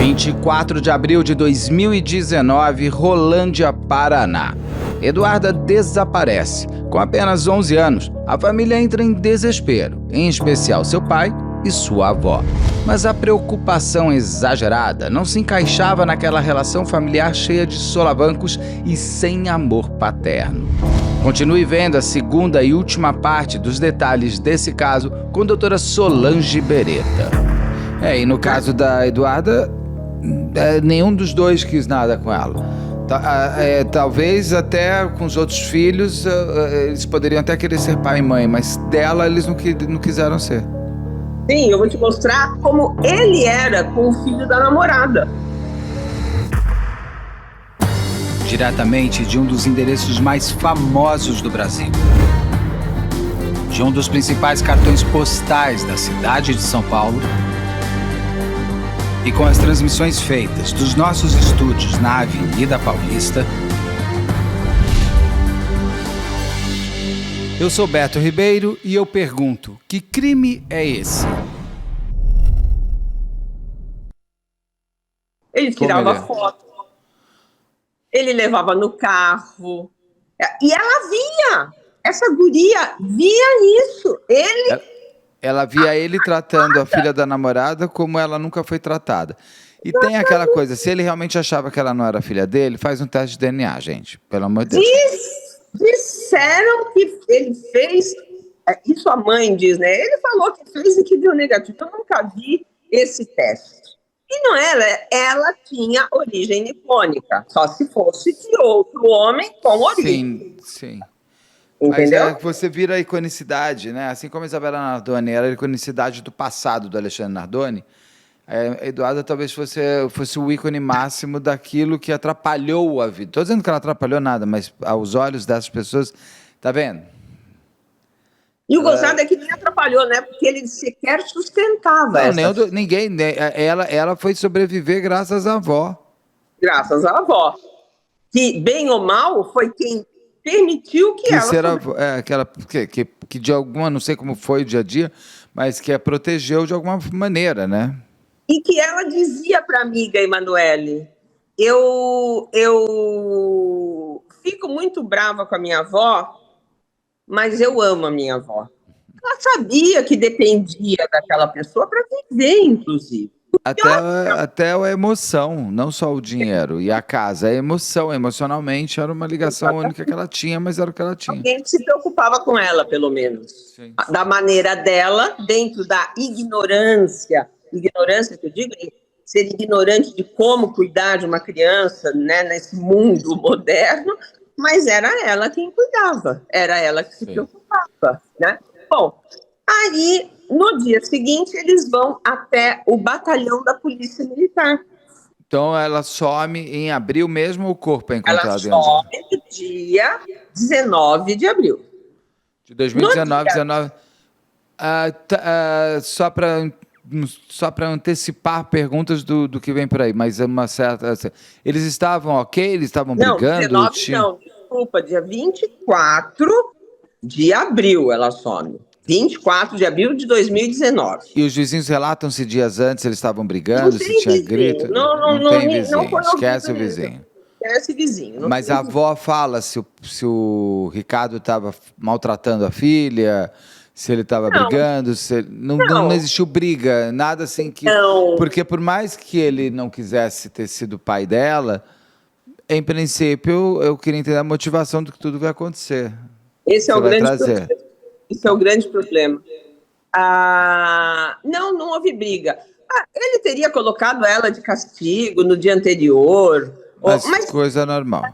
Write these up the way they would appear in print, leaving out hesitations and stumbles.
24 de abril de 2019, Rolândia, Paraná. Eduarda desaparece. Com apenas 11 anos, a família entra em desespero, em especial seu pai e sua avó. Mas a preocupação exagerada não se encaixava naquela relação familiar cheia de solavancos e sem amor paterno. Continue vendo a segunda e última parte dos detalhes desse caso com a doutora Solange Beretta. E no caso da Eduarda, nenhum dos dois quis nada com ela. Talvez até com os outros filhos, eles poderiam até querer ser pai e mãe, mas dela eles não quiseram ser. Sim, eu vou te mostrar como ele era com o filho da namorada. Diretamente de um dos endereços mais famosos do Brasil. De um dos principais cartões postais da cidade de São Paulo. E com as transmissões feitas dos nossos estúdios na Avenida Paulista. Eu sou Beto Ribeiro e eu pergunto, que crime é esse? Ele tirava foto, ele levava no carro, e ela via, essa guria via isso, Ela via ele tratando a filha da namorada como ela nunca foi tratada. E tem aquela coisa, se ele realmente achava que ela não era filha dele, faz um teste de DNA, gente, pelo amor de Deus. Disseram que ele fez, isso a mãe diz, né? Ele falou que fez e que deu negativo. Eu nunca vi esse teste. E não era, ela tinha origem nipônica, só se fosse de outro homem com origem. Sim. Entendeu? Mas você vira a iconicidade, né? Assim como a Isabela Nardoni era a iconicidade do passado do Alexandre Nardoni, a Eduarda talvez fosse o ícone máximo daquilo que atrapalhou a vida. Estou dizendo que ela atrapalhou nada, mas aos olhos dessas pessoas, tá vendo? E o gozado é que nem atrapalhou, né? Porque ele sequer sustentava. Ninguém. Ela foi sobreviver graças à avó. Graças à avó. Que, bem ou mal, foi quem permitiu que ela... Que de alguma, não sei como foi o dia a dia, mas que a protegeu de alguma maneira, né? E que ela dizia para a amiga Emanuele, eu fico muito brava com a minha avó, mas eu amo a minha avó. Ela sabia que dependia daquela pessoa para viver, inclusive. Até a emoção, não só o dinheiro e a casa, a emoção, emocionalmente era uma ligação única que ela tinha, mas era o que ela tinha. Alguém se preocupava com ela, pelo menos. Sim. Da maneira dela, dentro da ignorância que eu digo, ser ignorante de como cuidar de uma criança, né, nesse mundo moderno, mas era ela quem cuidava, era ela que se preocupava, né? Bom, aí, no dia seguinte, eles vão até o batalhão da Polícia Militar. Então, ela some em abril mesmo, o corpo é encontrado? Ela some no dia 19 de abril. De 2019, só para antecipar perguntas do que vem por aí, mas uma certa... Eles estavam ok? Eles estavam brigando? Não, desculpa, dia 24 de abril ela some. 24 de abril de 2019. E os vizinhos relatam se dias antes eles estavam brigando, se tinha grito? Não tem vizinho, não foi esquece o vizinho. Esquece vizinho. Mas a avó fala se o Ricardo estava maltratando a filha, se ele estava brigando, não existiu briga, nada assim que... Não. Porque por mais que ele não quisesse ter sido pai dela, em princípio eu queria entender a motivação do que tudo vai acontecer. Esse é o grande problema. Isso é o grande problema. Não houve briga. Ele teria colocado ela de castigo no dia anterior. Mas coisa normal.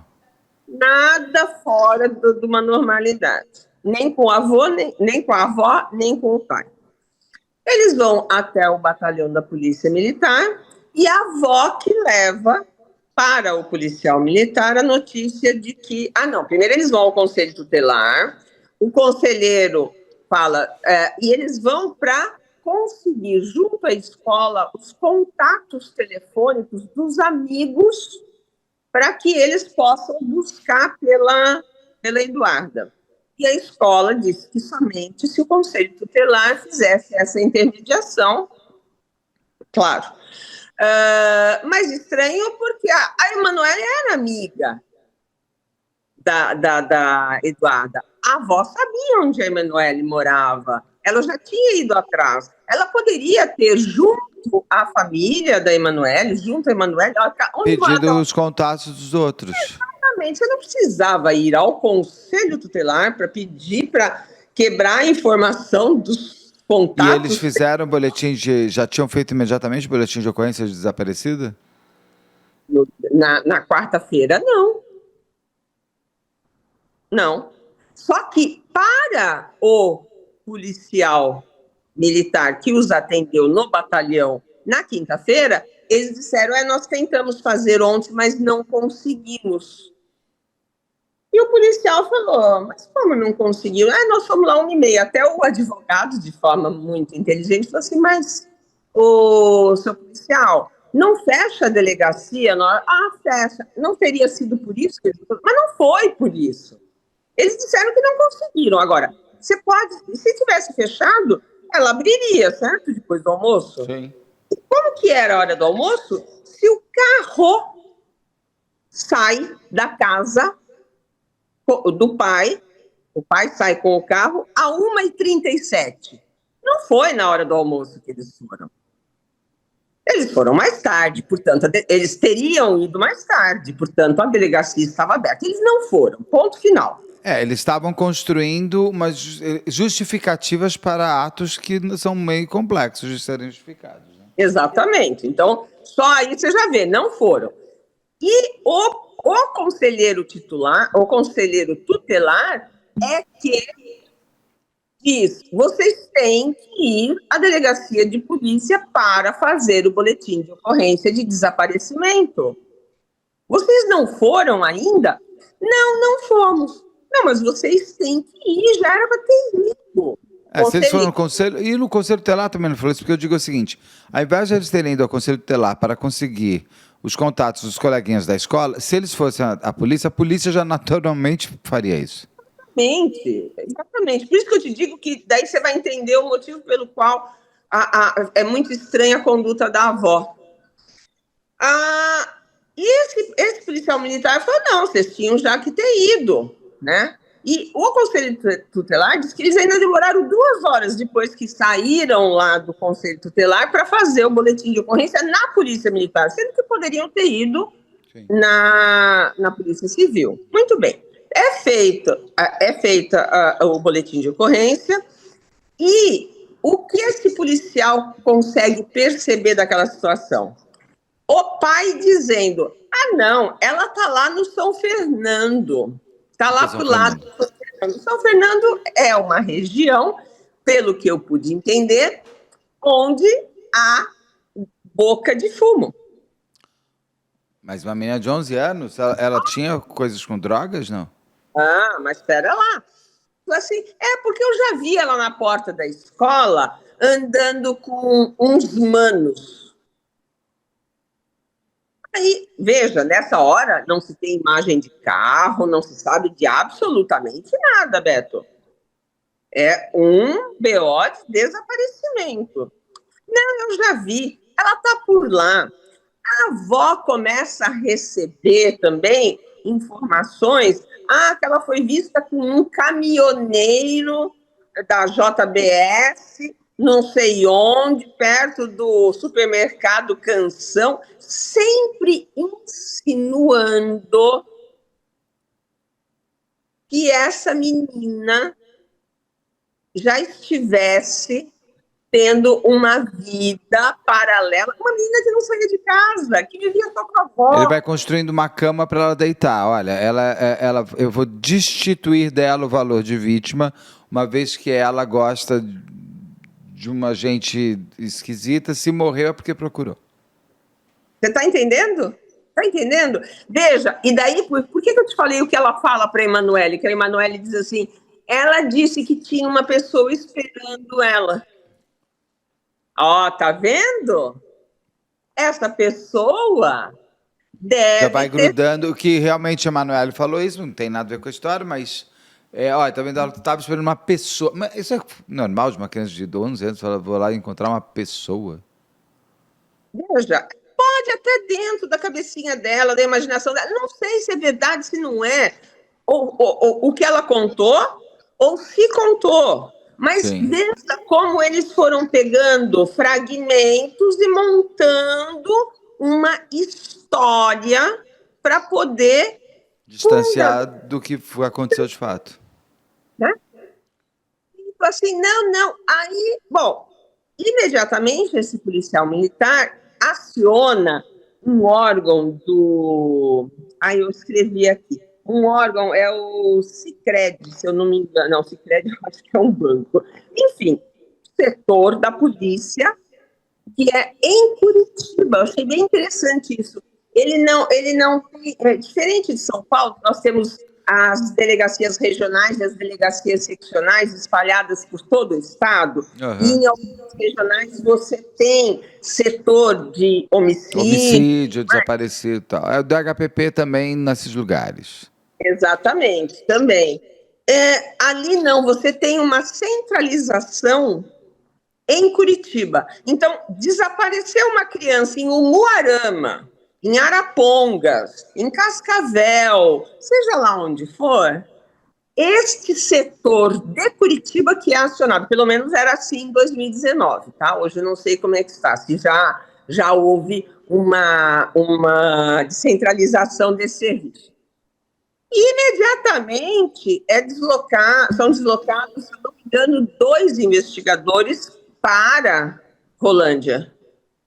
Nada fora de uma normalidade. Nem com o avô, nem com a avó, nem com o pai. Eles vão até o batalhão da Polícia Militar e a avó que leva para o policial militar a notícia de que... primeiro eles vão ao conselho tutelar, o conselheiro fala... e eles vão para conseguir, junto à escola, os contatos telefônicos dos amigos para que eles possam buscar pela Eduarda. E a escola disse que somente se o conselho tutelar fizesse essa intermediação, claro. Mas estranho porque a Emanuele era amiga da Eduarda. A avó sabia onde a Emanuele morava. Ela já tinha ido atrás. Ela poderia ter, junto à família da Emanuele, junto à Emanuele, onde Pedido mora. os contatos dos outros. Exatamente. Você não precisava ir ao Conselho Tutelar para pedir para quebrar a informação dos E contatos. eles fizeram boletim já tinham feito imediatamente boletim de ocorrência de desaparecida? Na quarta-feira, não. Não. Só que para o policial militar que os atendeu no batalhão na quinta-feira, eles disseram: nós tentamos fazer ontem, mas não conseguimos. E o policial falou: mas como não conseguiu? Nós fomos lá 1h30. Até o advogado, de forma muito inteligente, falou assim: mas, seu policial, não fecha a delegacia? Fecha. Não teria sido por isso que eles... Mas não foi por isso. Eles disseram que não conseguiram. Agora, você pode... Se tivesse fechado, ela abriria, certo? Depois do almoço. Sim. E como que era a hora do almoço? Se o carro sai da casa do pai, o pai sai com o carro a 1h37. Não foi na hora do almoço que eles foram. Eles foram mais tarde, portanto, eles teriam ido mais tarde, portanto, a delegacia estava aberta. Eles não foram, ponto final. Eles estavam construindo umas justificativas para atos que são meio complexos de serem justificados. Né? Exatamente. Então, só aí você já vê, não foram. E o conselheiro titular, o conselheiro tutelar, é que diz: vocês têm que ir à delegacia de polícia para fazer o boletim de ocorrência de desaparecimento. Vocês não foram ainda? Não fomos. Não, mas vocês têm que ir, já era para ter ido. Se eles foram no conselho, e no conselho tutelar também não falou isso, porque eu digo o seguinte: ao invés de eles terem ido ao conselho tutelar para conseguir os contatos dos coleguinhas da escola, se eles fossem a polícia já naturalmente faria isso. Exatamente. Por isso que eu te digo que daí você vai entender o motivo pelo qual é muito estranha a conduta da avó. E esse policial militar falou: não, vocês tinham já que ter ido, né? E o conselho tutelar diz que eles ainda demoraram 2 horas depois que saíram lá do conselho tutelar para fazer o boletim de ocorrência na polícia militar, sendo que poderiam ter ido na polícia civil. Muito bem. É feita o boletim de ocorrência e o que esse policial consegue perceber daquela situação? O pai dizendo: não, ela está lá no São Fernando. Está lá para o lado do São Fernando. São Fernando é uma região, pelo que eu pude entender, onde há boca de fumo. Mas uma menina de 11 anos, ela tinha coisas com drogas, não? Mas espera lá. Assim, porque eu já vi ela na porta da escola andando com uns manos. Aí, veja, nessa hora não se tem imagem de carro, não se sabe de absolutamente nada, Beto. É um BO de desaparecimento. Não, eu já vi. Ela está por lá. A avó começa a receber também informações que ela foi vista com um caminhoneiro da JBS, não sei onde, perto do supermercado Canção, sempre insinuando que essa menina já estivesse tendo uma vida paralela, uma menina que não saía de casa, que vivia só com a avó. Ele vai construindo uma cama para ela deitar. Olha, eu vou destituir dela o valor de vítima, uma vez que ela gosta de uma gente esquisita. Se morreu é porque procurou. Você está entendendo? Está entendendo? Veja, e daí, por que eu te falei o que ela fala para a Emanuele? Que a Emanuele diz assim: ela disse que tinha uma pessoa esperando ela. Tá vendo? Essa pessoa deve já vai grudando, o que realmente a Emanuele falou isso, não tem nada a ver com a história, mas... tá vendo? Ela estava esperando uma pessoa. Mas isso é normal de uma criança de 11 anos, ela vou lá encontrar uma pessoa. Veja, pode até dentro da cabecinha dela, da imaginação dela, não sei se é verdade, se não é, ou o que ela contou, ou se contou. Mas Sim. veja como eles foram pegando fragmentos e montando uma história para poder Distanciar do que aconteceu de fato. né? Assim, não. Aí, bom, imediatamente esse policial militar aciona um órgão do. Aí eu escrevi aqui. Um órgão é o Sicredi, se eu não me engano. Não, Sicredi eu acho que é um banco. Enfim, setor da polícia, que é em Curitiba. Eu achei bem interessante isso. Ele não tem. Diferente de São Paulo, nós temos as delegacias regionais e as delegacias seccionais espalhadas por todo o estado. Uhum. E em algumas regionais você tem setor de Homicídio, desaparecido e tal. É o do HPP também nesses lugares. Exatamente, também. Ali não, você tem uma centralização em Curitiba. Então, desapareceu uma criança em Umuarama, em Arapongas, em Cascavel, seja lá onde for, este setor de Curitiba que é acionado, pelo menos era assim em 2019, tá? Hoje eu não sei como é que está, se já houve uma descentralização desse serviço. Imediatamente são deslocados, se não me engano, 2 investigadores para Rolândia.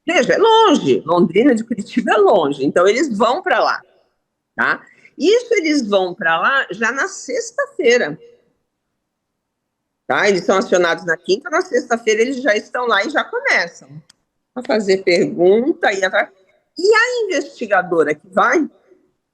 Veja, é longe, Londrina de Curitiba é longe, então eles vão para lá, tá? Isso eles vão para lá já na sexta-feira, tá? Eles são acionados na quinta, na sexta-feira eles já estão lá e já começam a fazer pergunta e a investigadora que vai,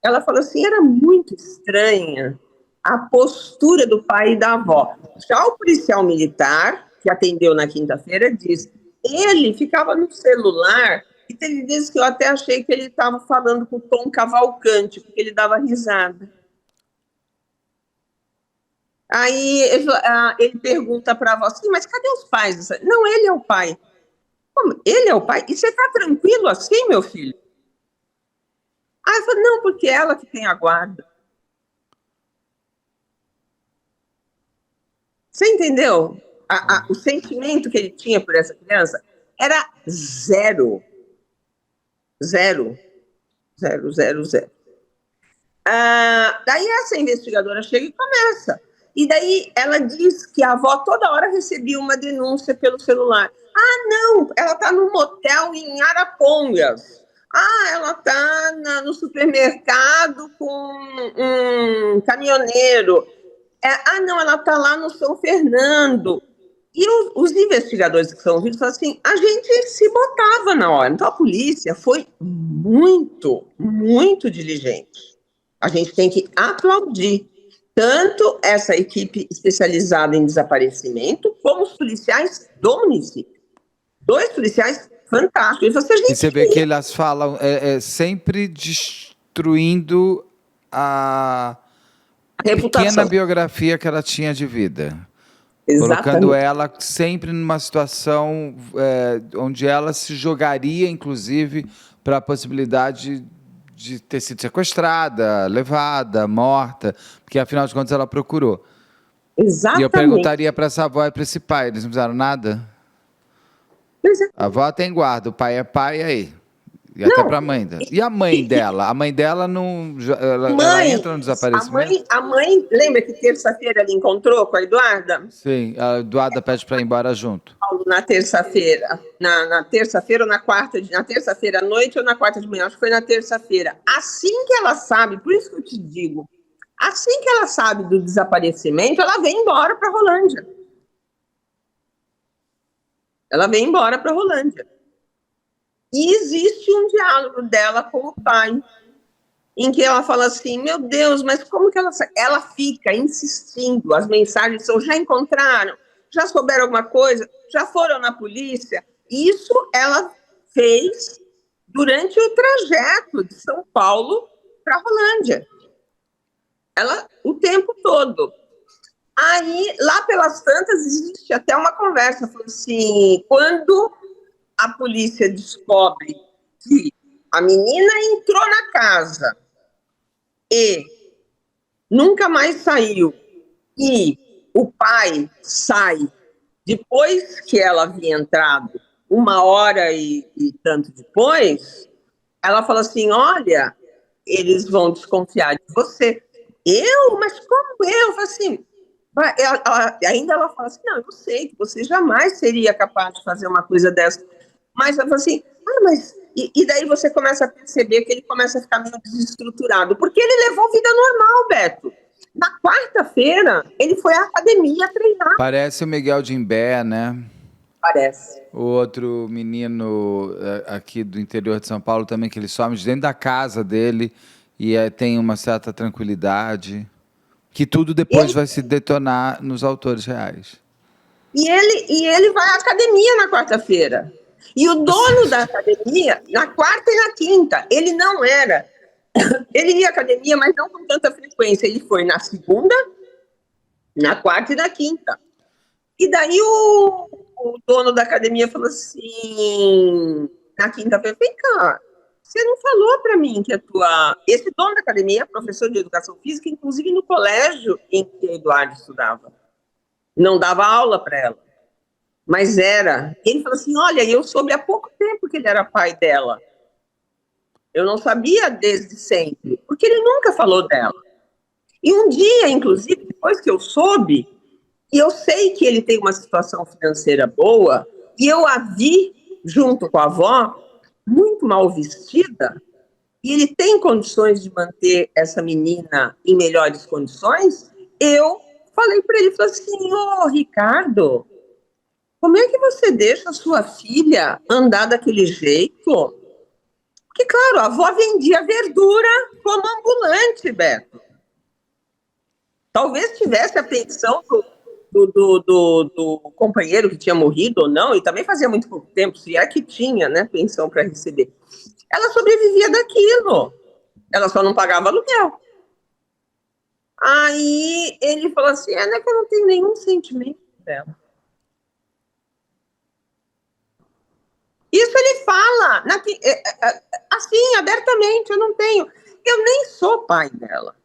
ela falou assim, era muito estranha a postura do pai e da avó. Já o policial militar, que atendeu na quinta-feira, disse, ele ficava no celular, e ele disse que eu até achei que ele estava falando com o Tom Cavalcante, porque ele dava risada. Aí ele pergunta para a avó assim, mas cadê os pais? Não, ele é o pai. Como? Ele é o pai? E você está tranquilo assim, meu filho? Aí eu falei, não, porque ela que tem a guarda. Você entendeu? O sentimento que ele tinha por essa criança era zero. Zero. Zero, zero, zero. Daí essa investigadora chega e começa. E daí ela diz que a avó toda hora recebia uma denúncia pelo celular. Não, ela está no motel em Arapongas. Ela está no supermercado com um caminhoneiro. Não, ela está lá no São Fernando. E os investigadores que são ouvidos falam assim, a gente se botava na hora. Então a polícia foi muito, muito diligente. A gente tem que aplaudir tanto essa equipe especializada em desaparecimento, como os policiais do município. 2 policiais fantásticos. E você vê que elas falam sempre destruindo a pequena biografia que ela tinha de vida. Exatamente. Colocando ela sempre numa situação onde ela se jogaria, inclusive, para a possibilidade de ter sido sequestrada, levada, morta, porque afinal de contas ela procurou. Exatamente. E eu perguntaria para essa avó e para esse pai, eles não fizeram nada? A avó tem guarda, o pai é pai, aí. E até para a mãe dela. E a mãe dela? A mãe dela não. Ela entra no desaparecimento? A mãe, lembra que terça-feira ela encontrou com a Eduarda? Sim, a Eduarda pede para ir embora junto. Na terça-feira. Na terça-feira ou na quarta? Na terça-feira à noite ou na quarta de manhã? Acho que foi na terça-feira. Assim que ela sabe, por isso que eu te digo, assim que ela sabe do desaparecimento, ela vem embora para Rolândia. Ela vem embora para Rolândia. E existe um diálogo dela com o pai, em que ela fala assim, meu Deus, mas como que ela fica insistindo, as mensagens são, já encontraram, já souberam alguma coisa, já foram na polícia? Isso ela fez durante o trajeto de São Paulo para Rolândia. Ela, o tempo todo. Aí, lá pelas tantas, existe até uma conversa, falou assim, quando a polícia descobre que a menina entrou na casa e nunca mais saiu, e o pai sai depois que ela havia entrado, 1 hora e tanto depois, ela fala assim, olha, eles vão desconfiar de você. Eu? Mas como eu? Eu falo assim, ainda ela fala assim, não, eu sei que você jamais seria capaz de fazer uma coisa dessa. Mas ela fala assim, mas... E daí você começa a perceber que ele começa a ficar meio desestruturado, porque ele levou vida normal, Beto. Na quarta-feira, ele foi à academia treinar. Parece o Miguel de Imbé, né? Parece. O outro menino aqui do interior de São Paulo também, que ele some de dentro da casa dele e tem uma certa tranquilidade, que tudo depois vai se detonar nos autores reais. E ele vai à academia na quarta-feira. E o dono da academia, na quarta e na quinta, ele não era. Ele ia à academia, mas não com tanta frequência. Ele foi na segunda, na quarta e na quinta. E daí o dono da academia falou assim, na quinta-feira, vem cá, você não falou para mim que a tua... Esse dono da academia é professor de educação física, inclusive no colégio em que a Eduardo estudava. Não dava aula para ela, mas era. Ele falou assim, olha, eu soube há pouco tempo que ele era pai dela. Eu não sabia desde sempre, porque ele nunca falou dela. E um dia, inclusive, depois que eu soube, e eu sei que ele tem uma situação financeira boa, e eu a vi, junto com a avó, muito mal vestida, e ele tem condições de manter essa menina em melhores condições, eu falei para ele, falei assim, ô Ricardo, como é que você deixa a sua filha andar daquele jeito? Porque, claro, a avó vendia verdura como ambulante, Beto. Talvez tivesse a pensão do companheiro que tinha morrido ou não, e também fazia muito pouco tempo, se é que tinha, né, pensão para receber. Ela sobrevivia daquilo. Ela só não pagava aluguel. Aí ele falou assim, não é que eu não tenho nenhum sentimento dela. Isso ele fala, assim, abertamente, eu não tenho. Eu nem sou pai dela.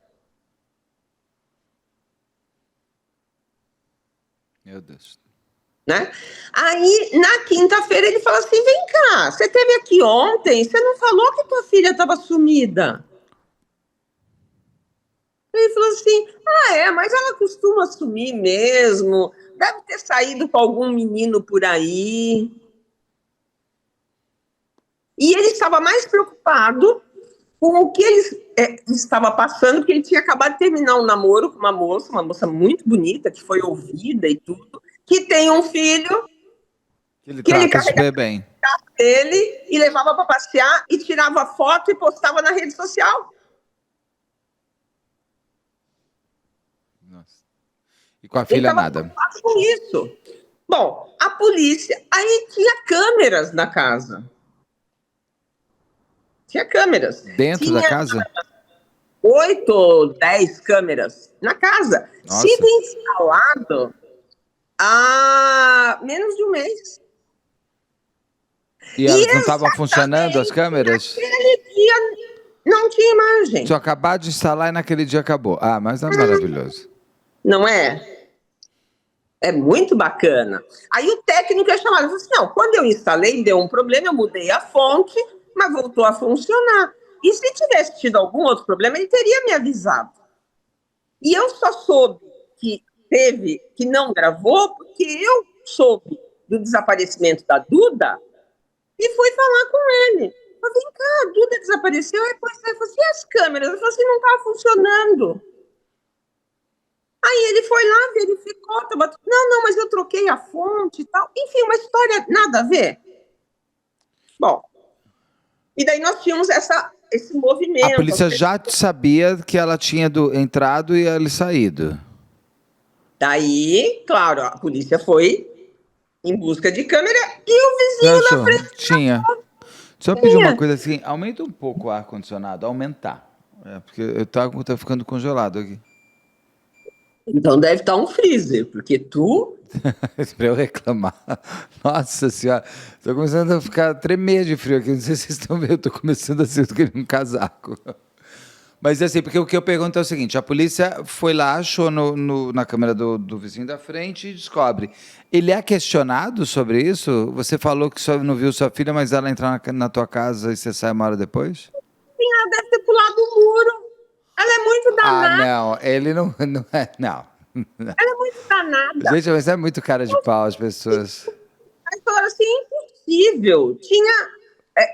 Meu Deus. Né? Aí, na quinta-feira, ele fala assim, vem cá, você esteve aqui ontem, você não falou que tua filha estava sumida? Ele falou assim, mas ela costuma sumir mesmo, deve ter saído com algum menino por aí. E ele estava mais preocupado com o que ele estava passando, porque ele tinha acabado de terminar um namoro com uma moça muito bonita, que foi ouvida e tudo, que tem um filho que ele carregava bem. Ele e levava para passear e tirava foto e postava na rede social. Nossa. E com a filha nada. Com isso. Bom, a polícia, aí tinha câmeras na casa. Tinha câmeras. Dentro da casa? 8 ou 10 câmeras na casa. Nossa. Sido instalado há menos de um mês. E elas não estavam funcionando, as câmeras? Naquele dia não tinha imagem. Só acabar de instalar e naquele dia acabou. Mas é maravilhoso. Não é? É muito bacana. Aí o técnico é chamado e falou assim, não, quando eu instalei, deu um problema, eu mudei a fonte, mas voltou a funcionar. E se tivesse tido algum outro problema, ele teria me avisado. E eu só soube que não gravou, porque eu soube do desaparecimento da Duda e fui falar com ele. Eu falei, vem cá, a Duda desapareceu. Aí depois ele falou assim, e as câmeras? Eu falei assim, não estava funcionando. Aí ele foi lá, verificou, não, mas eu troquei a fonte e tal. Enfim, uma história nada a ver. Bom, e daí nós tínhamos esse movimento. A polícia já sabia que ela tinha entrado e ele saído. Daí, claro, a polícia foi em busca de câmera e o vizinho da frente... Tinha. Só pedir uma coisa assim, aumenta um pouco o ar-condicionado, aumentar. Porque eu tô ficando congelado aqui. Então deve estar um freezer, porque tu Para eu reclamar. Nossa senhora, tô começando a ficar tremer de frio aqui. Não sei se vocês estão vendo, eu tô começando a ser um casaco. Mas assim, porque o que eu pergunto é o seguinte: a polícia foi lá, achou na câmera do vizinho da frente e descobre. Ele é questionado sobre isso? Você falou que só não viu sua filha, mas ela entrar na tua casa e você sai uma hora depois? Sim, ela deve ter pulado o muro. Ela é muito Ah, danada. não, ele não é, não. Ela é muito danada. Gente, mas é muito cara de pau as pessoas. Aí falaram assim, impossível.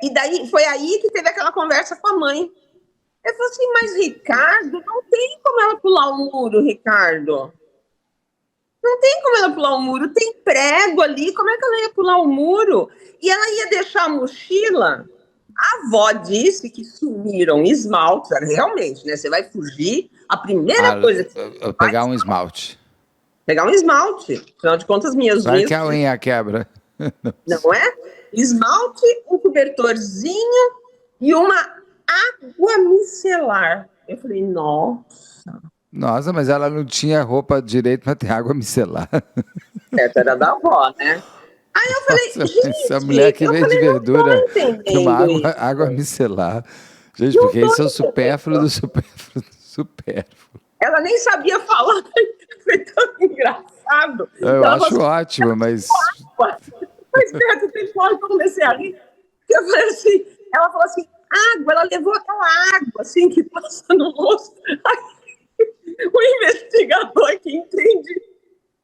E daí foi aí que teve aquela conversa com a mãe. Eu falei assim, mas Ricardo, não tem como ela pular o muro, Ricardo. Não tem como ela pular o muro, tem prego ali, como é que ela ia pular o muro? E ela ia deixar a mochila. A avó disse que sumiram esmaltes, realmente, né? Você vai fugir, a primeira coisa que você eu pegar um esmalte. pegar um esmalte. Afinal de contas, minhas Vai unhas... que a unha quebra. Não é? Esmalte, um cobertorzinho e uma água micelar. Eu falei, nossa. Nossa, mas ela não tinha roupa direito para ter água micelar. Essa era da avó, né? Aí eu falei, Nossa, gente, essa mulher que vende verdura tem uma isso. água micelar. Gente, Não porque tô isso é o entendendo. supérfluo do supérfluo do supérfluo. Ela nem sabia falar, foi tão engraçado. Eu Ela acho falou ótimo, mas... assim, mas perto do telefone, eu comecei a rir. Eu falei assim, ela falou assim, água, ela levou aquela água, assim, que passa no rosto. Aí, o investigador que entende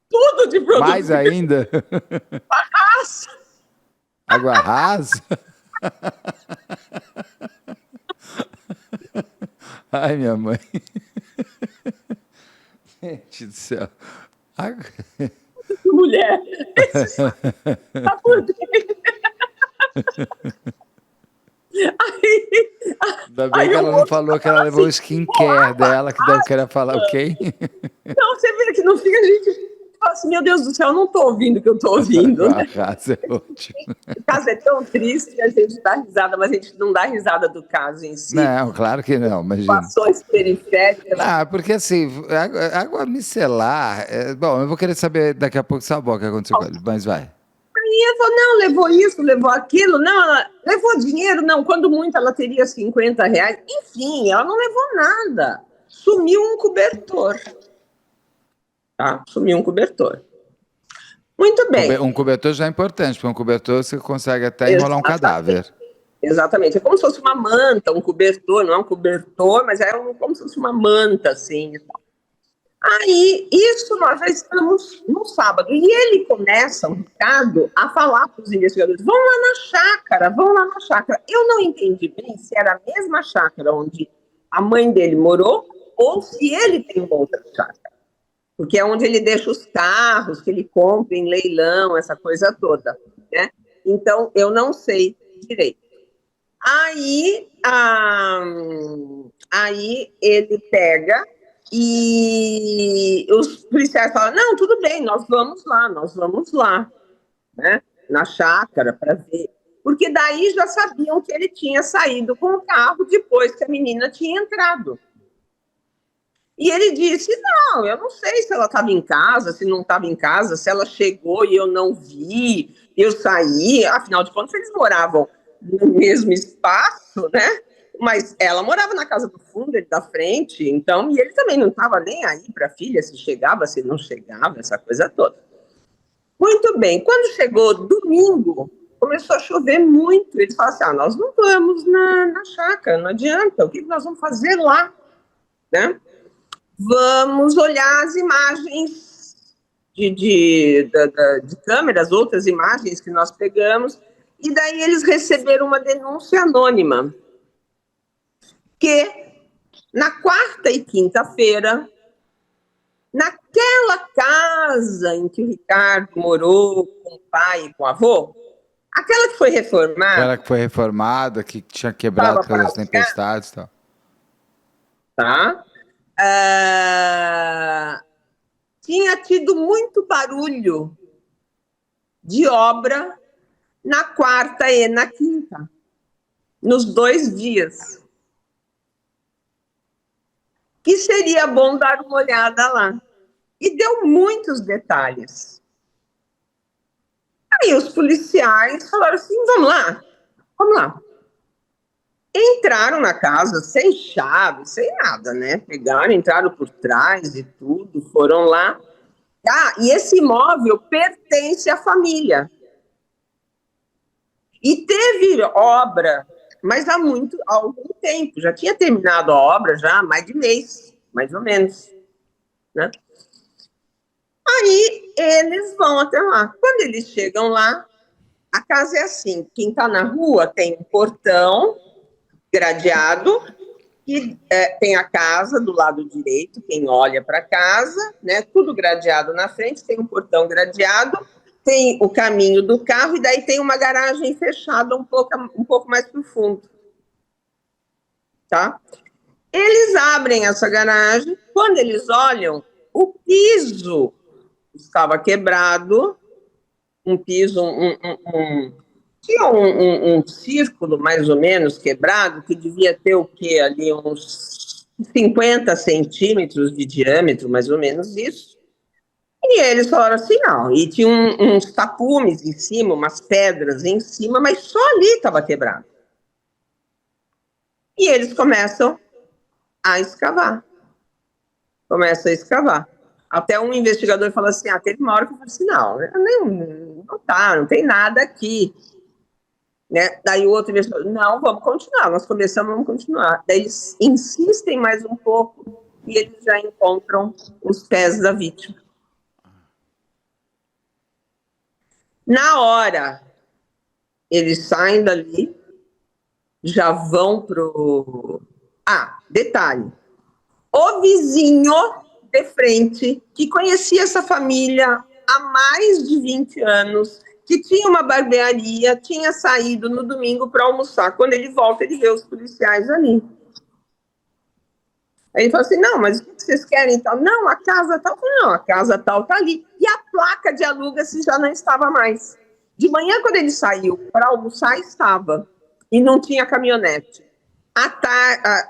tudo de produto. Mais ainda? Rasa. Água rasa? Ai, minha mãe. Gente do céu. Mulher. Tá por dentro. Ainda bem que ela não falou que ela levou o skincare dela, que deve querer falar o quê? Não, você vê que no fim a gente fala assim, meu Deus do céu, eu não tô ouvindo o que eu tô ouvindo, né? Rasa é ótimo. O caso é tão triste que a gente dá risada, mas a gente não dá risada do caso em si. Não, claro que não, imagina. Situações periféricas. Ah, porque assim, água micelar... bom, eu vou querer saber daqui a pouco, sabe o que aconteceu com ele, mas vai. Aí ela falou, não, levou isso, levou aquilo, não, ela levou dinheiro, não, quando muito ela teria R$ 50. Enfim, ela não levou nada. Sumiu um cobertor. Tá? Sumiu um cobertor. Muito bem. Um cobertor já é importante, porque um cobertor você consegue até enrolar um cadáver. Exatamente. É como se fosse uma manta, um cobertor, não é um cobertor, mas é como se fosse uma manta, assim, e tal. Aí, isso nós já estamos no sábado. E ele começa, o Ricardo, a falar para os investigadores, vão lá na chácara, vão lá na chácara. Eu não entendi bem se era a mesma chácara onde a mãe dele morou ou se ele tem uma outra chácara. Porque é onde ele deixa os carros, que ele compra em leilão, essa coisa toda, né? Então, eu não sei direito. Aí ele pega e os policiais falam, não, tudo bem, nós vamos lá, né? Na chácara para ver. Porque daí já sabiam que ele tinha saído com o carro depois que a menina tinha entrado. E ele disse, não, eu não sei se ela estava em casa, se não estava em casa, se ela chegou e eu não vi, eu saí, afinal de contas eles moravam no mesmo espaço, né? Mas ela morava na casa do fundo, ele da frente, então, e ele também não estava nem aí para a filha, se chegava, se não chegava, essa coisa toda. Muito bem, quando chegou domingo, começou a chover muito, eles falaram assim, nós não vamos na chácara, não adianta, o que nós vamos fazer lá, né? Vamos olhar as imagens de câmeras, outras imagens que nós pegamos, e daí eles receberam uma denúncia anônima, que na quarta e quinta-feira, naquela casa em que o Ricardo morou com o pai e com o avô, aquela que foi reformada... Aquela que foi reformada, que tinha quebrado pelas tempestades e tal. Tá? Tinha tido muito barulho de obra na quarta e na quinta, nos 2 dias. Que seria bom dar uma olhada lá. E deu muitos detalhes. Aí os policiais falaram assim, vamos lá. Entraram na casa sem chave, sem nada, né? Pegaram, entraram por trás e tudo, foram lá. Ah, e esse imóvel pertence à família. E teve obra, mas há algum tempo. Já tinha terminado a obra, já há mais de mês, mais ou menos. Né? Aí eles vão até lá. Quando eles chegam lá, a casa é assim: quem está na rua tem um portão gradeado, e tem a casa do lado direito, quem olha para a casa, né? Tudo gradeado na frente, tem um portão gradeado, tem o caminho do carro, e daí tem uma garagem fechada um pouco mais para o fundo. Tá? Eles abrem essa garagem, quando eles olham, o piso estava quebrado, um piso, tinha um círculo mais ou menos quebrado, que devia ter o quê? Ali uns 50 centímetros de diâmetro, mais ou menos isso. E eles falaram assim, não, e tinha uns tapumes em cima, umas pedras em cima, mas só ali estava quebrado. E eles começam a escavar. Até um investigador falou assim, teve uma hora que eu falei assim, não tem nada aqui. Né? Daí o outro investigador, não, vamos continuar, vamos continuar. Daí eles insistem mais um pouco e eles já encontram os pés da vítima. Na hora, eles saem dali, já vão pro... detalhe, o vizinho de frente, que conhecia essa família há mais de 20 anos, que tinha uma barbearia, tinha saído no domingo para almoçar. Quando ele volta, ele vê os policiais ali. Aí ele fala assim, não, mas o que vocês querem? Tal? Não, a casa tal. Não, a casa tal está ali. E a placa de aluga-se já não estava mais. De manhã, quando ele saiu para almoçar, estava. E não tinha caminhonete.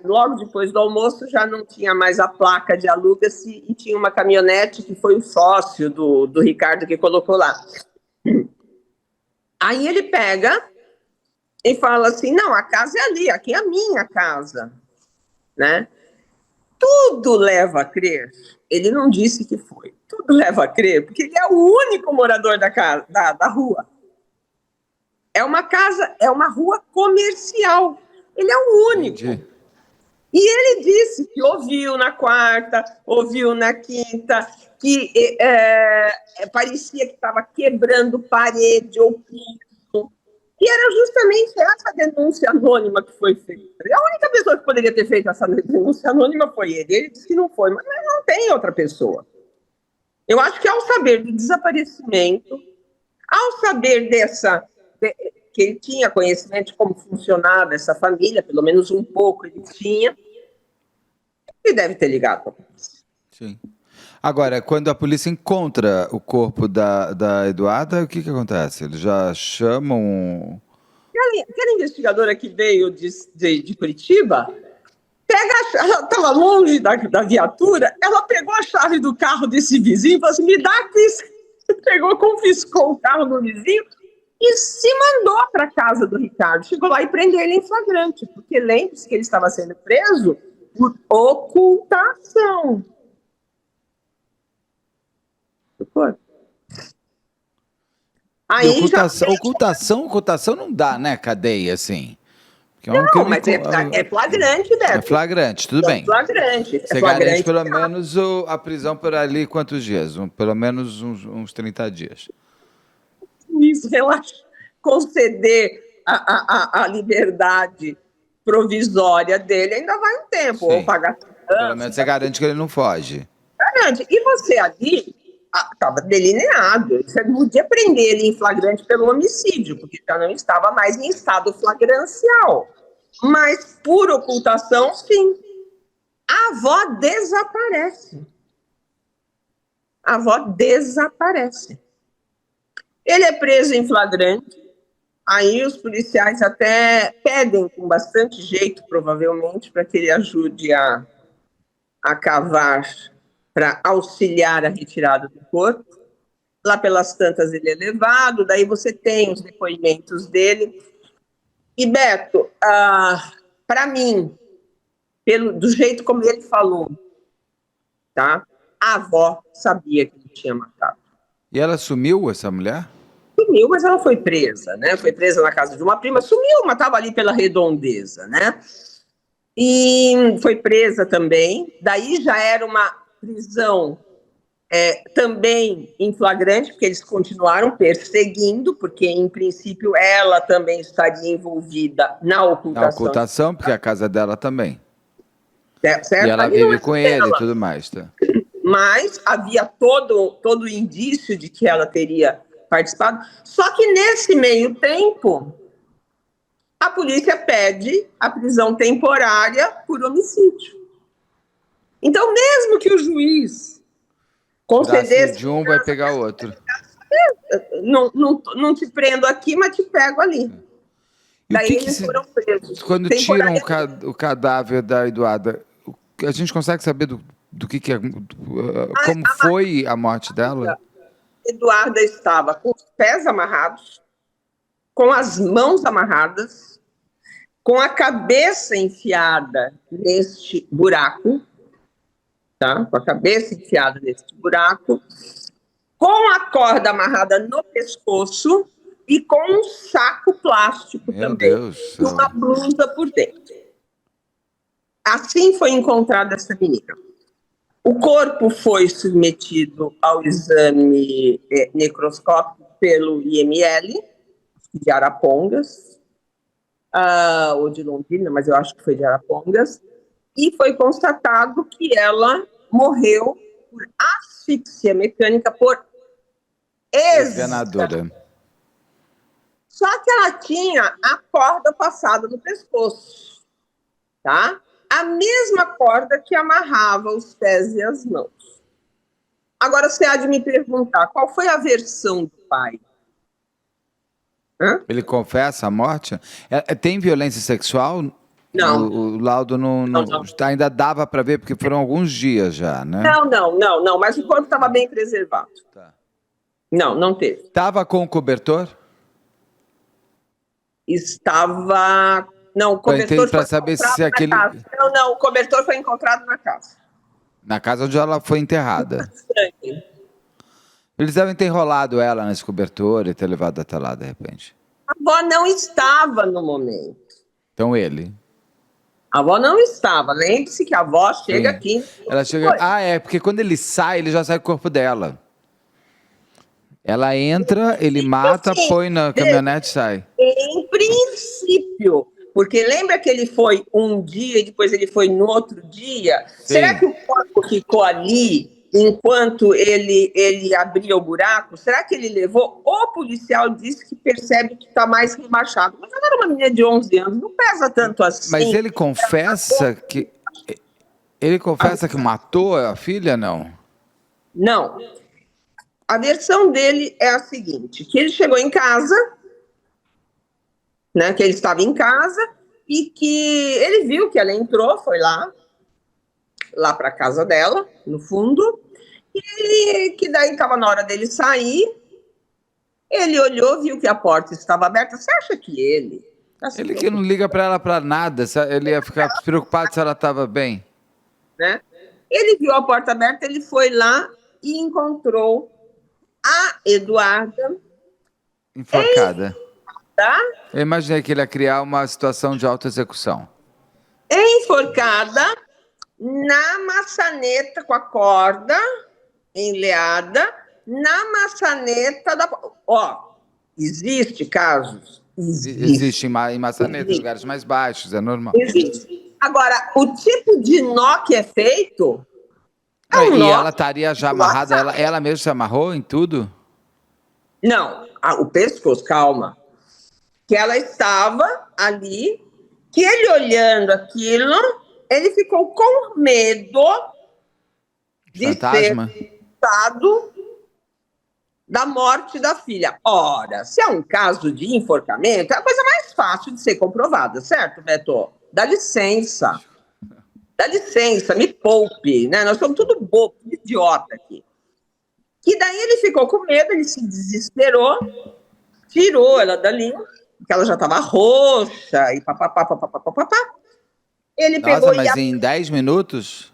Logo depois do almoço, já não tinha mais a placa de aluga-se e tinha uma caminhonete que foi o sócio do Ricardo que colocou lá. Aí ele pega e fala assim, não, a casa é ali, aqui é a minha casa. Né? Tudo leva a crer, ele não disse que foi, tudo leva a crer, porque ele é o único morador da rua. É uma rua comercial. Ele é o único. Entendi. E ele disse que ouviu na quarta, ouviu na quinta, que parecia que estava quebrando parede ou piso. E era justamente essa denúncia anônima que foi feita. A única pessoa que poderia ter feito essa denúncia anônima foi ele. Ele disse que não foi, mas não tem outra pessoa. Eu acho que ao saber do desaparecimento, ao saber que ele tinha conhecimento de como funcionava essa família, pelo menos um pouco ele tinha, ele deve ter ligado para a polícia. Sim. Agora, quando a polícia encontra o corpo da Eduarda, o que acontece? Eles já chamam... Aquela investigadora que veio de Curitiba, ela estava longe da viatura, ela pegou a chave do carro desse vizinho e falou assim, me dá aqui. Pegou, confiscou o carro do vizinho e se mandou para a casa do Ricardo. Chegou lá e prendeu ele em flagrante, porque lembre-se que ele estava sendo preso por ocultação. Aí ocultação não dá, né, cadeia, assim. Não, mas é flagrante, Beto. É flagrante, tudo bem. Flagrante. Você garante pelo menos a prisão por ali quantos dias? Pelo menos uns 30 dias. Isso, relaxa. Conceder a liberdade provisória dele ainda vai um tempo. Sim. Ou pagar... Pelo menos você garante que ele não foge. Garante. E você ali estava delineado. Você não podia prender ele em flagrante pelo homicídio, porque já não estava mais em estado flagrancial. Mas por ocultação, sim. A avó desaparece. Ele é preso em flagrante. Aí os policiais até pedem com bastante jeito, provavelmente, para que ele ajude a cavar, para auxiliar a retirada do corpo. Lá pelas tantas ele é levado, daí você tem os depoimentos dele. E, Beto, para mim, do jeito como ele falou, tá? A avó sabia que ele tinha matado. E ela sumiu, essa mulher? Sumiu, mas ela foi presa, né? Foi presa na casa de uma prima, sumiu, mas estava ali pela Redondeza, né? E foi presa também. Daí já era uma prisão também em flagrante, porque eles continuaram perseguindo, porque, em princípio, ela também estaria envolvida na ocultação. Na ocultação, porque a casa dela também. Certo? E ela vive com ele e tudo mais, tá? Mas havia todo o indício de que ela teria participado. Só que, nesse meio tempo, a polícia pede a prisão temporária por homicídio. Então, mesmo que o juiz concedesse... de um, vai pegar o outro. Não te prendo aqui, mas te pego ali. E daí eles foram presos. Quando tiram o cadáver da Eduarda, a gente consegue saber do que é... Como foi a morte dela? Eduarda estava com os pés amarrados, com as mãos amarradas, com a cabeça enfiada neste buraco, tá? Com a cabeça enfiada neste buraco, com a corda amarrada no pescoço e com um saco plástico também, e uma blusa por dentro. Assim foi encontrada essa menina. O corpo foi submetido ao exame necroscópico pelo IML, de Arapongas, ou de Londrina, mas eu acho que foi de Arapongas, e foi constatado que ela morreu por asfixia mecânica por esganadura. Só que ela tinha a corda passada no pescoço, tá? A mesma corda que amarrava os pés e as mãos. Agora você há de me perguntar, qual foi a versão do pai? Ele confessa a morte? Tem violência sexual? Não. O laudo não. Ainda dava para ver, porque foram alguns dias já, né? Não, mas o corpo estava bem preservado. Tá. Não teve. Estava com o cobertor? Estava... Não, o cobertor para saber se aquele... casa. Não, o cobertor foi encontrado na casa. Na casa onde ela foi enterrada. Eles devem ter enrolado ela nesse cobertor e ter levado até lá, de repente. A avó não estava no momento. Então ele... A avó não estava. Lembre-se que a avó chega aqui. Ela chega... porque quando ele sai, ele já sai com o corpo dela. Ela entra, ele mata, põe na caminhonete e sai. Em princípio... Porque lembra que ele foi um dia e depois ele foi no outro dia? Sim. Será que o corpo ficou ali enquanto ele abria o buraco? Será que ele levou? O policial disse que percebe que está mais rebaixado. Mas ela era uma menina de 11 anos, não pesa tanto assim. Mas ele confessa que... Ele confessa que matou a filha, não? Não. A versão dele é a seguinte, que ele chegou em casa... Né, que ele estava em casa e que ele viu que ela entrou, foi lá para a casa dela, no fundo, e que daí estava na hora dele sair, ele olhou, viu que a porta estava aberta. Você acha que ele... Ele que não liga para ela para nada, ele ia ficar preocupado se ela estava bem. Né? Ele viu a porta aberta, ele foi lá e encontrou a Eduarda enforcada. Tá? Eu imaginei que ele ia criar uma situação de autoexecução. Enforcada na maçaneta com a corda enleada na maçaneta da... existe casos? Existe em maçaneta, em lugares mais baixos, é normal. Existe. Agora, o tipo de nó que é feito... E ela estaria já amarrada, ela mesma se amarrou em tudo? Não, o pescoço, calma. Que ela estava ali, que ele olhando aquilo, ele ficou com medo de fantasma? Ser resultado da morte da filha. Ora, se é um caso de enforcamento, é a coisa mais fácil de ser comprovada, certo, Beto? Dá licença. Dá licença, me poupe, né? Nós somos tudo bobo, tudo idiota aqui. E daí ele ficou com medo, ele se desesperou, tirou ela dali, porque ela já estava roxa e papapá, papapá, papapá. Ele Nossa, pegou mas em 10 minutos?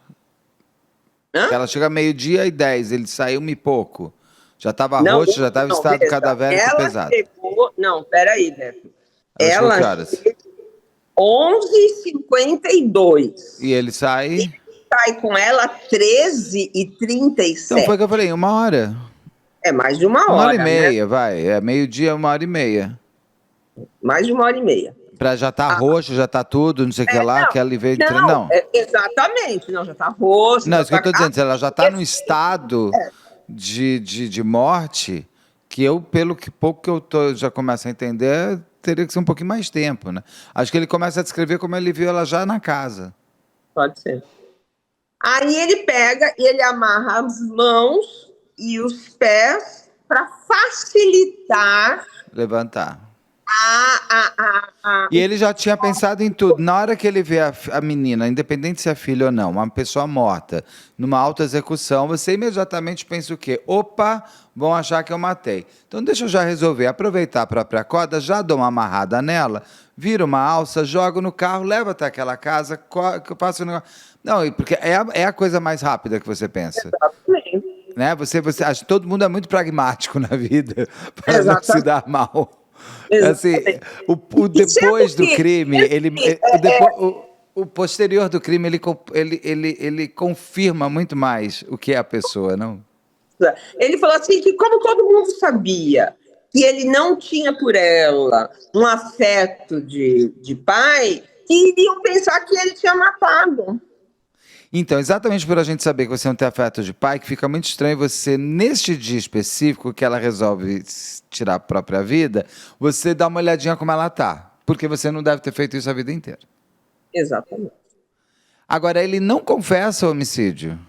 Hã? Que ela chega meio-dia e 10, ele saiu e pouco. Já estava Não, roxo, já estava em estado veja, cadavérico ela pesado. chegou... Não, peraí, Beto. Ela chegou que Ela horas? chega 11h52. E ele sai... Sai com ela 13h37. Então foi o que eu falei, 1 hora. É mais de uma 1 hora e hora, né? meia, vai. É meio-dia, 1 hora e meia. Mais de 1 hora e meia. Pra já tá roxo, já tá tudo, não sei o que lá, não, que ela veio de Não, não. exatamente. Não, já tá roxo. Não, já isso que eu tá... tô dizendo, se ela já tá num estado de morte, que eu, pelo que pouco que eu já começo a entender, teria que ser um pouquinho mais tempo, né? Acho que ele começa a descrever como ele viu ela já na casa. Pode ser. Aí ele pega e ele amarra as mãos e os pés para facilitar Levantar. a... E ele já tinha pensado em tudo. Na hora que ele vê a menina, independente se é filha ou não, uma pessoa morta, numa autoexecução, você imediatamente pensa o quê? Opa, vão achar que eu matei. Então deixa eu já resolver. Aproveitar a própria corda, já dou uma amarrada nela, viro uma alça, jogo no carro, levo até aquela casa, que eu passo o negócio. Não, porque é a coisa mais rápida que você pensa. Exatamente. Né? Você acha que todo mundo é muito pragmático na vida para não se dar mal. Assim, o depois do crime, o posterior do crime, ele confirma muito mais o que é a pessoa, não? Ele falou assim que como todo mundo sabia que ele não tinha por ela um afeto de pai, iriam pensar que ele tinha matado. Então, exatamente por a gente saber que você não tem afeto de pai, que fica muito estranho você, neste dia específico, que ela resolve tirar a própria vida, você dá uma olhadinha como ela tá. Porque você não deve ter feito isso a vida inteira. Exatamente. Agora, ele não confessa o homicídio?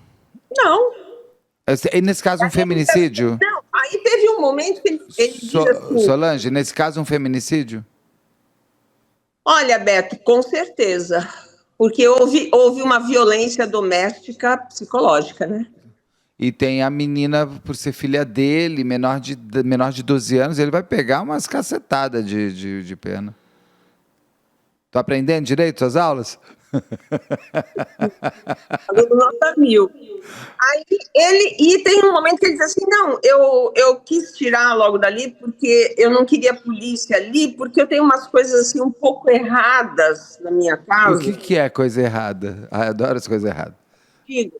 Não. E nesse caso, um feminicídio? Não, aí teve um momento que ele diz assim... Solange, nesse caso, um feminicídio? Olha, Beto, com certeza. Porque houve uma violência doméstica psicológica, né? E tem a menina, por ser filha dele, menor de 12 anos, ele vai pegar umas cacetadas de pena. Tô aprendendo direito suas aulas? Aluno nota 1000. Aí e tem um momento que ele diz assim, não, eu quis tirar logo dali porque eu não queria polícia ali, porque eu tenho umas coisas assim um pouco erradas na minha casa. O que é coisa errada? Ah, eu adoro as coisas erradas. Que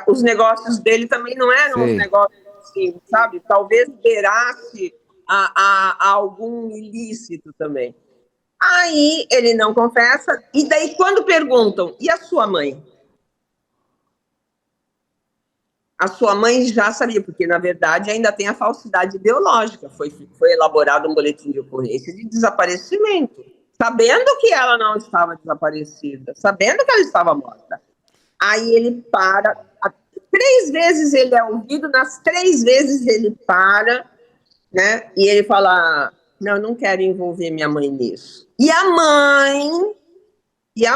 os negócios dele também não eram uns negócios assim, sabe? Talvez beirasse a algum ilícito também. Aí ele não confessa, e daí quando perguntam, e a sua mãe? A sua mãe já sabia, porque na verdade ainda tem a falsidade ideológica, foi elaborado um boletim de ocorrência de desaparecimento, sabendo que ela não estava desaparecida, sabendo que ela estava morta. Aí ele para, 3 vezes ele é ouvido, nas 3 vezes ele para, né? E ele fala, não, eu não quero envolver minha mãe nisso. E a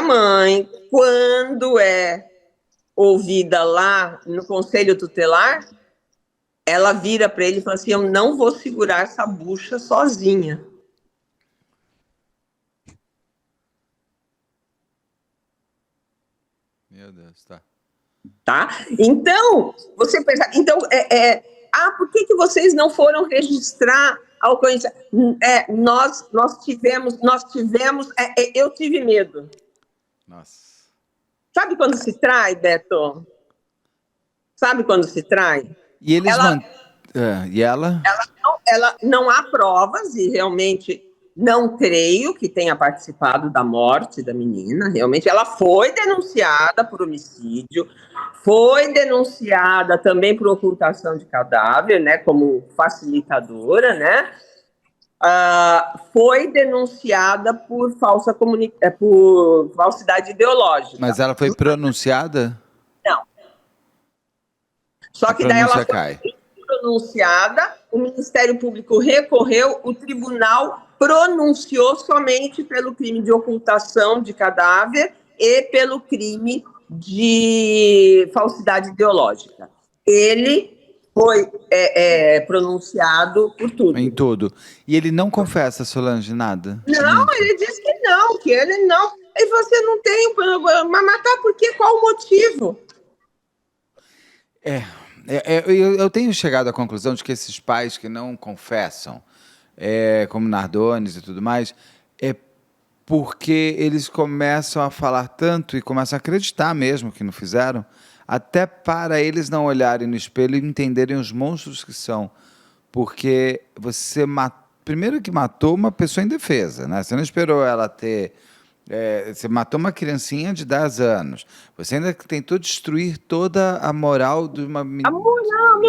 mãe, quando é ouvida lá no conselho tutelar, ela vira para ele e fala assim, eu não vou segurar essa bucha sozinha. Meu Deus, tá. Tá? Então, você pensa, por que vocês não foram registrar a ocorrência? Nós tivemos, eu tive medo. Nossa. Sabe quando se trai, Beto? Sabe quando se trai? E eles e ela? Ela não há provas e realmente não creio que tenha participado da morte da menina. Realmente ela foi denunciada por homicídio, foi denunciada também por ocultação de cadáver, né, como facilitadora, né? Foi denunciada por por falsidade ideológica. Mas ela foi pronunciada? Não. Só que daí ela foi pronunciada, o Ministério Público recorreu, o tribunal pronunciou somente pelo crime de ocultação de cadáver e pelo crime de falsidade ideológica. Ele foi pronunciado por tudo. Em tudo. E ele não confessa, Solange, nada? Não, Nunca. ele disse que ele não. E você não tem, mas matar por quê? Qual o motivo? Eu tenho chegado à conclusão de que esses pais que não confessam, como Nardones e tudo mais, é porque eles começam a falar tanto e começam a acreditar mesmo que não fizeram, até para eles não olharem no espelho e entenderem os monstros que são. Porque você primeiro que matou uma pessoa indefesa, né? Você não esperou ela ter... você matou uma criancinha de 10 anos. Você ainda tentou destruir toda a moral de uma menina.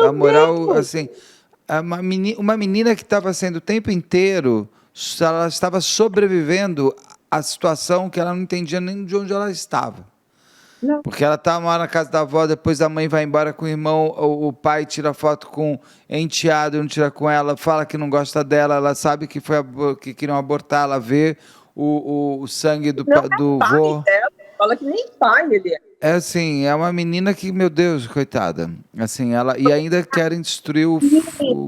A moral, assim... Uma menina que estava sendo o tempo inteiro, ela estava sobrevivendo à situação que ela não entendia nem de onde ela estava. Não. Porque ela estava na casa da avó, depois a mãe vai embora com o irmão, o pai tira foto com enteado, não tira com ela, fala que não gosta dela, ela sabe que que queriam abortar, ela vê o sangue do vô. Fala que nem pai ele é. É assim, é uma menina que, meu Deus, coitada. Assim, e ainda querem destruir o que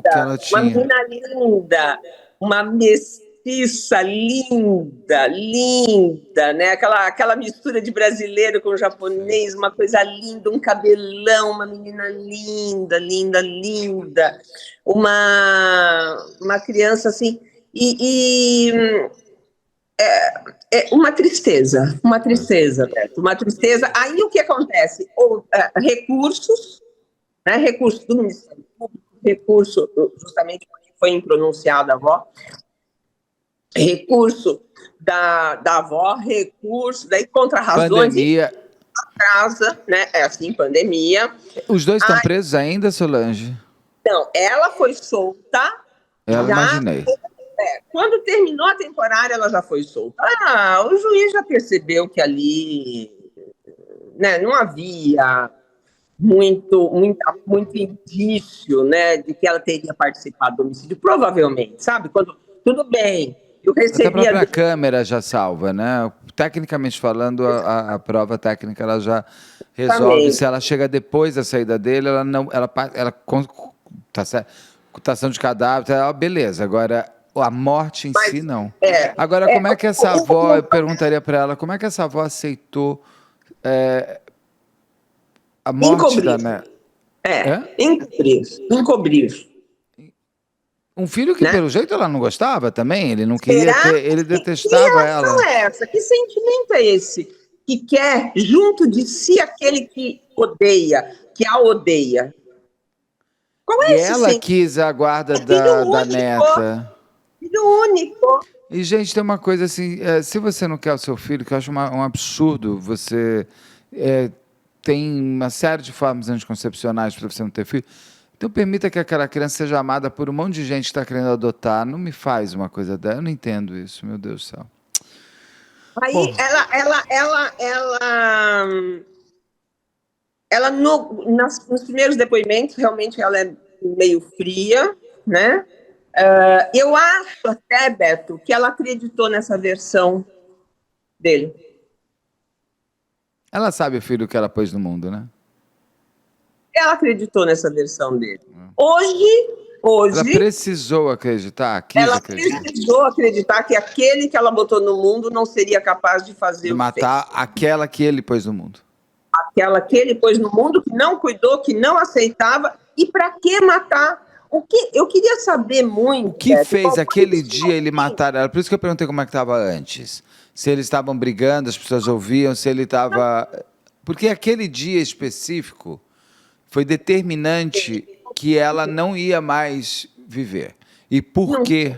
ela tinha. Uma menina linda, uma mestiça linda, né? Aquela mistura de brasileiro com japonês, uma coisa linda, um cabelão, uma menina linda. Uma criança assim. Uma tristeza, Beto, uma tristeza. Aí o que acontece? Recursos, né? Recursos do Ministério Público, recurso justamente porque foi impronunciada a avó, recurso da avó, recurso, daí contra-razões. Pandemia. Casa, né? Pandemia. Os dois estão presos ainda, Solange? Não, ela foi solta. Imaginei. Quando terminou a temporária, ela já foi solta. O juiz já percebeu que ali, né, não havia muito indício, né, de que ela teria participado do homicídio. Provavelmente, sabe? Tudo bem, eu recebia... A própria câmera já salva, né? Tecnicamente falando, a prova técnica ela já resolve. Também. Se ela chega depois da saída dele, ela computação de cadáver, beleza. Agora... a morte em si, não. Agora, como é que essa avó, eu perguntaria para ela, como é que essa avó aceitou a morte da neta? Encobrir. Um filho que, pelo jeito, ela não gostava também, ele não queria ter, ele detestava ela. Que essa? Que sentimento é esse? Que quer junto de si aquele que odeia, que a odeia. Qual é esse ela quis a guarda da neta. Filho único. E, gente, tem uma coisa assim, se você não quer o seu filho, que eu acho um absurdo, você tem uma série de formas anticoncepcionais para você não ter filho, então permita que aquela criança seja amada por um monte de gente que está querendo adotar, não me faz uma coisa dessa, eu não entendo isso, meu Deus do céu. Aí ela nos primeiros depoimentos, realmente ela é meio fria, né? Eu acho até, Beto, que ela acreditou nessa versão dele. Ela sabe o filho que ela pôs no mundo, né? Ela acreditou nessa versão dele. Hoje... Ela precisou acreditar, precisou acreditar que aquele que ela botou no mundo não seria capaz de fazer matar aquela que ele pôs no mundo. Aquela que ele pôs no mundo, que não cuidou, que não aceitava. E para que matar? Eu queria saber muito... O que fez aquele dia ele matar ela? Por isso que eu perguntei como é que estava antes. Se eles estavam brigando, as pessoas ouviam, se ele estava... Porque aquele dia específico foi determinante que ela não ia mais viver. E por que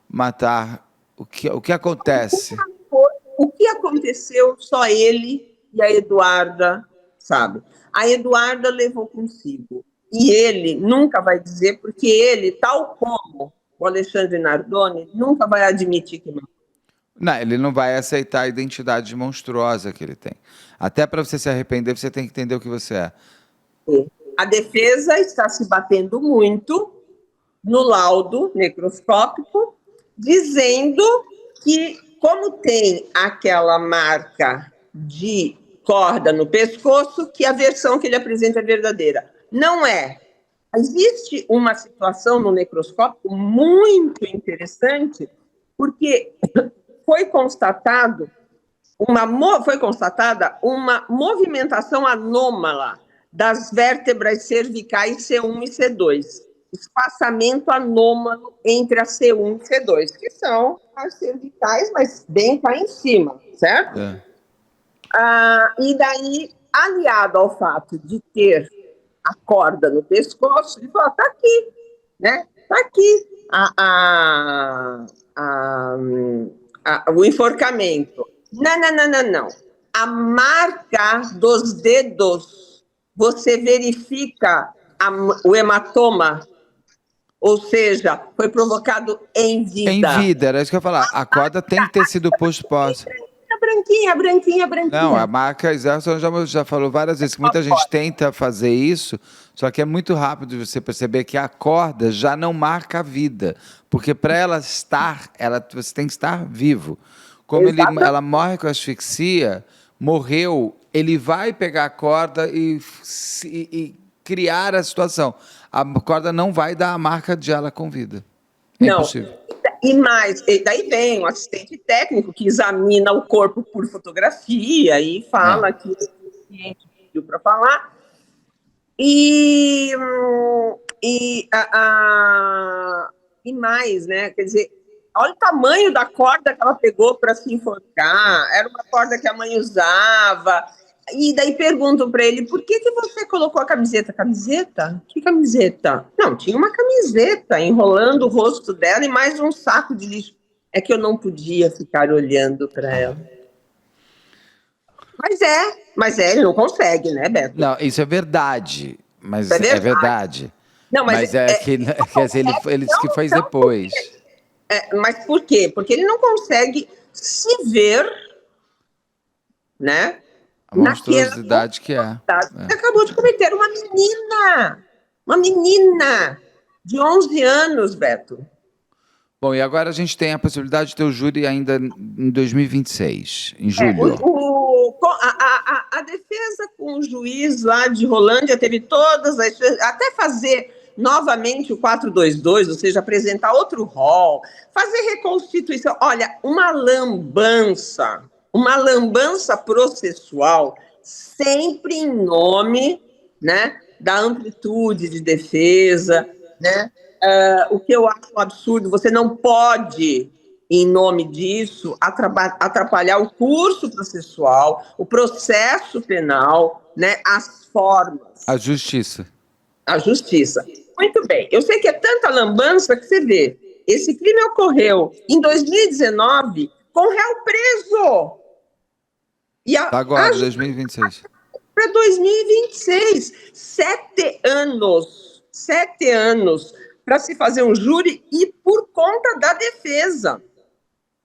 matar? O que acontece? O que aconteceu, só ele e a Eduarda sabe. A Eduarda levou consigo. E ele nunca vai dizer, porque ele, tal como o Alexandre Nardoni, nunca vai admitir que matou. Não, ele não vai aceitar a identidade monstruosa que ele tem. Até para você se arrepender, você tem que entender o que você é. A defesa está se batendo muito no laudo necroscópico, dizendo que, como tem aquela marca de corda no pescoço, que a versão que ele apresenta é verdadeira. Não é. existe uma situação no necroscópio muito interessante, porque foi constatada uma movimentação anômala das vértebras cervicais C1 e C2. Espaçamento anômalo entre a C1 e C2, que são as cervicais, mas bem cá em cima, certo? E daí, aliado ao fato de ter a corda no pescoço, ele falou, tá aqui, né? Tá aqui o enforcamento. Não. A marca dos dedos, você verifica o hematoma, ou seja, foi provocado em vida. Em vida, era isso que eu ia falar. A corda tem que ter sido posta. Branquinha. Não, a marca, Gerson já falou várias vezes que muita gente tenta fazer isso, só que é muito rápido você perceber que a corda já não marca a vida, porque para ela estar, você tem que estar vivo. Como ela morre com asfixia, morreu, ele vai pegar a corda e criar a situação. A corda não vai dar a marca de ela com vida. É impossível. E daí vem um assistente técnico que examina o corpo por fotografia e fala que o cliente pediu para falar. E mais, né? Quer dizer, olha o tamanho da corda que ela pegou para se enforcar. Era uma corda que a mãe usava. E daí perguntam para ele, por que você colocou a camiseta? Camiseta? Que camiseta? Não, tinha uma camiseta enrolando o rosto dela e mais um saco de lixo. É que eu não podia ficar olhando para ela. Mas ele não consegue, né, Beto? Não, isso é verdade. Mas é verdade. Não, mas que ele disse que fez depois. Mas por quê? Porque ele não consegue se ver, né? A monstruosidade que é. Você acabou de cometer uma menina de 11 anos, Beto. Bom, e agora a gente tem a possibilidade de ter o júri ainda em 2026, em julho. A defesa com o juiz lá de Rolândia teve todas as... Até fazer novamente o 422, ou seja, apresentar outro rol, fazer reconstituição. Olha, uma lambança processual, sempre em nome, né, da amplitude de defesa, né? O que eu acho um absurdo, você não pode, em nome disso, atrapalhar o curso processual, o processo penal, né, as formas. A justiça. A justiça. Muito bem. Eu sei que é tanta lambança que você vê. Esse crime ocorreu em 2019 com réu preso. E Agora, 2026. Para 2026. 7 anos. 7 anos para se fazer um júri e por conta da defesa.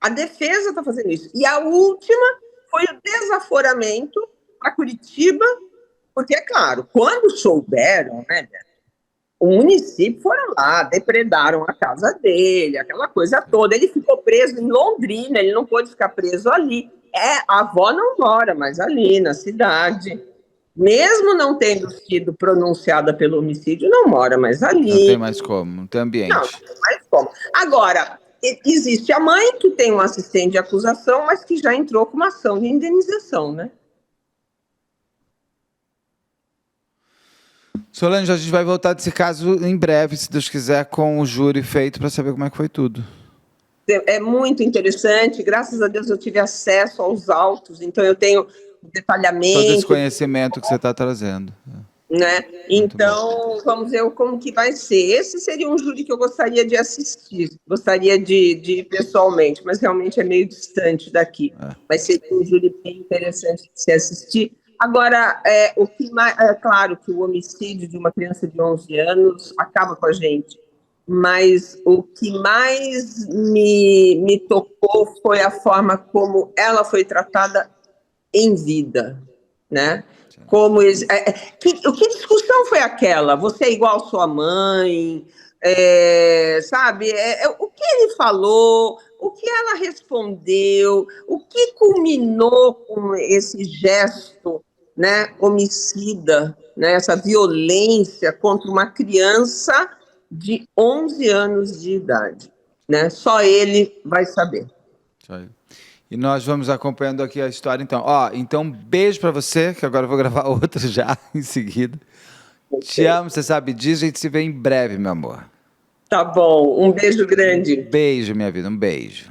A defesa está fazendo isso. E a última foi o desaforamento para Curitiba, porque, é claro, quando souberam, né, o município foram lá, depredaram a casa dele, aquela coisa toda. Ele ficou preso em Londrina, ele não pôde ficar preso ali. A avó não mora mais ali na cidade. Mesmo não tendo sido pronunciada pelo homicídio, não mora mais ali. Não tem mais como, não tem ambiente. Não tem mais como. Agora, existe a mãe que tem um assistente de acusação, mas que já entrou com uma ação de indenização, né? Solange, a gente vai voltar desse caso em breve, se Deus quiser, com o júri feito para saber como é que foi tudo. É muito interessante, graças a Deus eu tive acesso aos autos, então eu tenho detalhamento. Todo esse conhecimento que você está trazendo. Né? Então, vamos ver como que vai ser. Esse seria um júri que eu gostaria de assistir, gostaria de ir pessoalmente, mas realmente é meio distante daqui. Vai ser um júri bem interessante de se assistir. Agora, é claro que o homicídio de uma criança de 11 anos acaba com a gente, mas o que mais me tocou foi a forma como ela foi tratada em vida, né? Como que discussão foi aquela? Você é igual à sua mãe, sabe? O que ele falou, o que ela respondeu, o que culminou com esse gesto, né, homicida, né, essa violência contra uma criança de 11 anos de idade, né? Só ele vai saber. Isso aí. E nós vamos acompanhando aqui a história, então. Então beijo pra você, que agora eu vou gravar outro já em seguida. Te amo, você sabe disso, a gente se vê em breve, meu amor. Tá bom, um beijo grande. Beijo, minha vida, um beijo.